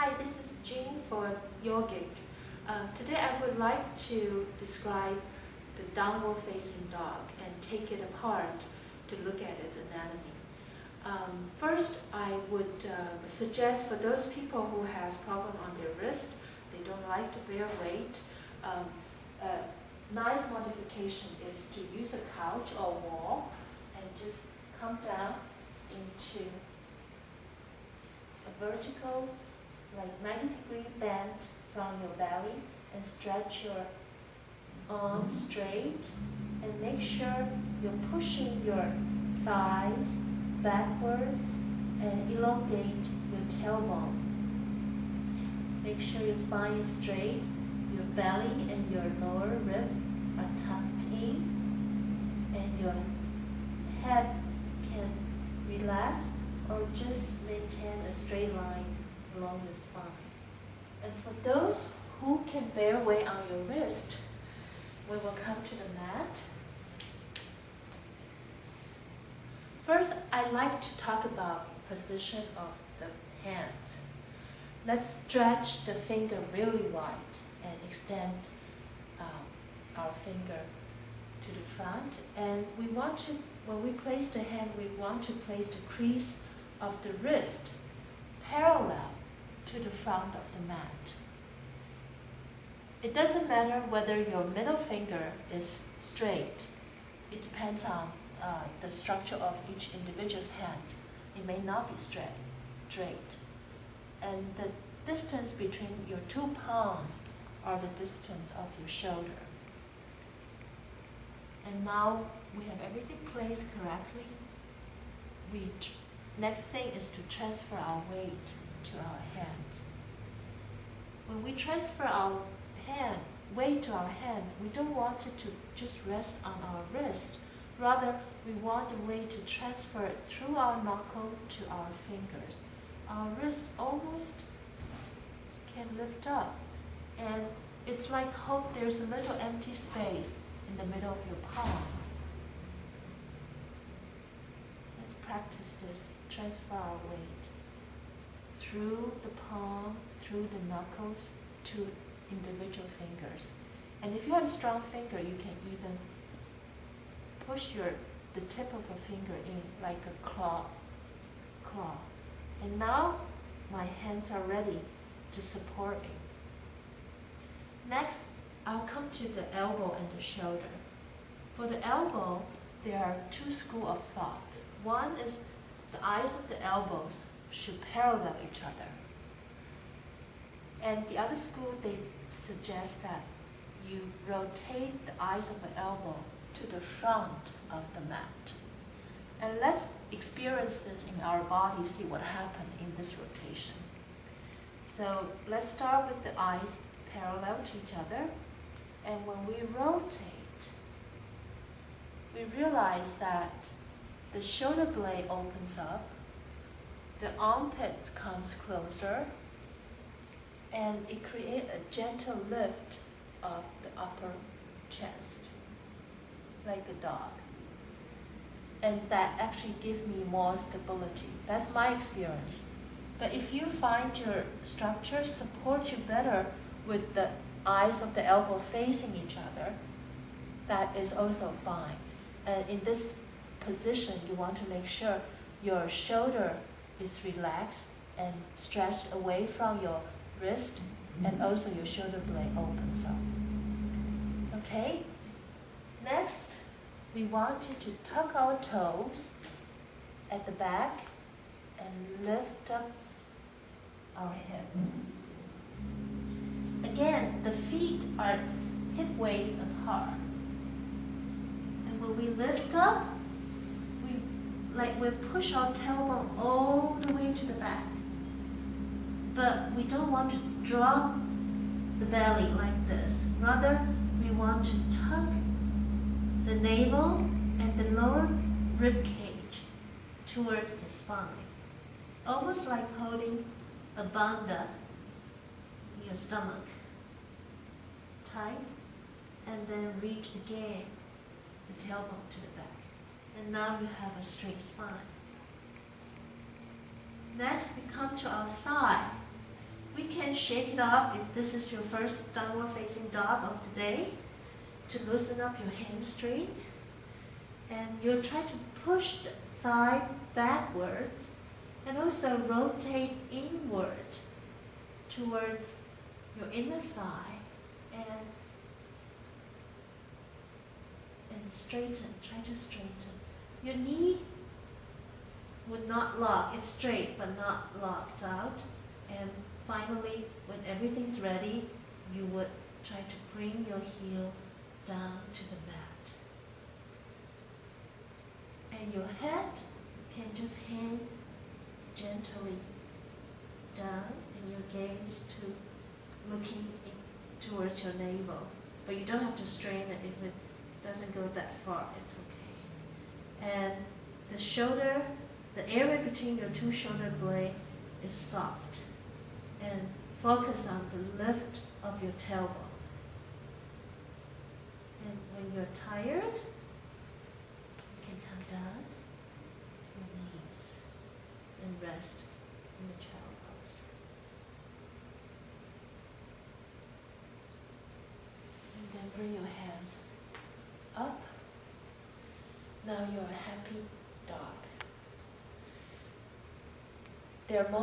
Hi, this is Jean for Yogic. Today I would like to describe the downward facing dog and take it apart to look at its anatomy. First, I would suggest for those people who has problem on their wrist, they don't like to bear weight, a nice modification is to use a couch or wall and just come down into a vertical, like 90-degree bend from your belly, and stretch your arms straight, and make sure you're pushing your thighs backwards and elongate your tailbone. Make sure your spine is straight, your belly and your lower rib are tucked in, and your head can relax or just maintain a straight line along the spine. And for those who can bear weight on your wrist, we will come to the mat. First, I'd like to talk about position of the hands. Let's stretch the finger really wide and extend our finger to the front. And we want to, when we place the hand, we want to place the crease of the wrist parallel to the front of the mat. It doesn't matter whether your middle finger is straight. It depends on the structure of each individual's hand. It may not be straight. And the distance between your two palms are the distance of your shoulder. And now we have everything placed correctly. Next thing is to transfer our weight to our hands. When we transfer our weight to our hands, we don't want it to just rest on our wrist. Rather, we want the weight to transfer through our knuckle to our fingers. Our wrist almost can lift up. And it's like there's a little empty space in the middle of your palm. Let's practice this. Transfer our weight through the palm, through the knuckles, to individual fingers. And if you have a strong finger, you can even push the tip of a finger in like a claw. And now my hands are ready to support me. Next, I'll come to the elbow and the shoulder. For the elbow, there are two schools of thoughts. One is the eyes of the elbows should parallel each other. And the other school, they suggest that you rotate the eyes of the elbow to the front of the mat. And let's experience this in our body, see what happens in this rotation. So let's start with the eyes parallel to each other. And when we rotate, we realize that the shoulder blade opens up, the armpit comes closer, and it creates a gentle lift of the upper chest, like the dog. And that actually gives me more stability. That's my experience. But if you find your structure supports you better with the eyes of the elbow facing each other, that is also fine. And in this position, you want to make sure your shoulder is relaxed and stretched away from your wrist, and also your shoulder blade opens up. Okay? Next, we want you to tuck our toes at the back and lift up our hip. Again, the feet are hip-waist apart. And when we lift up, we push our tailbone all the way to the back. But we don't want to drop the belly like this. Rather, we want to tuck the navel and the lower rib cage towards the spine. Almost like holding a banda in your stomach. Tight, and then reach again the tailbone to the back. And now you have a straight spine. Next, we come to our thigh. We can shake it up if this is your first downward facing dog of the day, to loosen up your hamstring. And you'll try to push the thigh backwards and also rotate inward towards your inner thigh and straighten, try to straighten. Your knee would not lock, it's straight but not locked out. And finally, when everything's ready, you would try to bring your heel down to the mat. And your head can just hang gently down and your gaze to looking towards your navel. But you don't have to strain it if it doesn't go that far, it's okay. And the shoulder, the area between your two shoulder blades is soft. And focus on the lift of your tailbone. And when you're tired, you can come down your knees and rest in the child pose. And then bring your hands up. Now you're a happy dog. There are more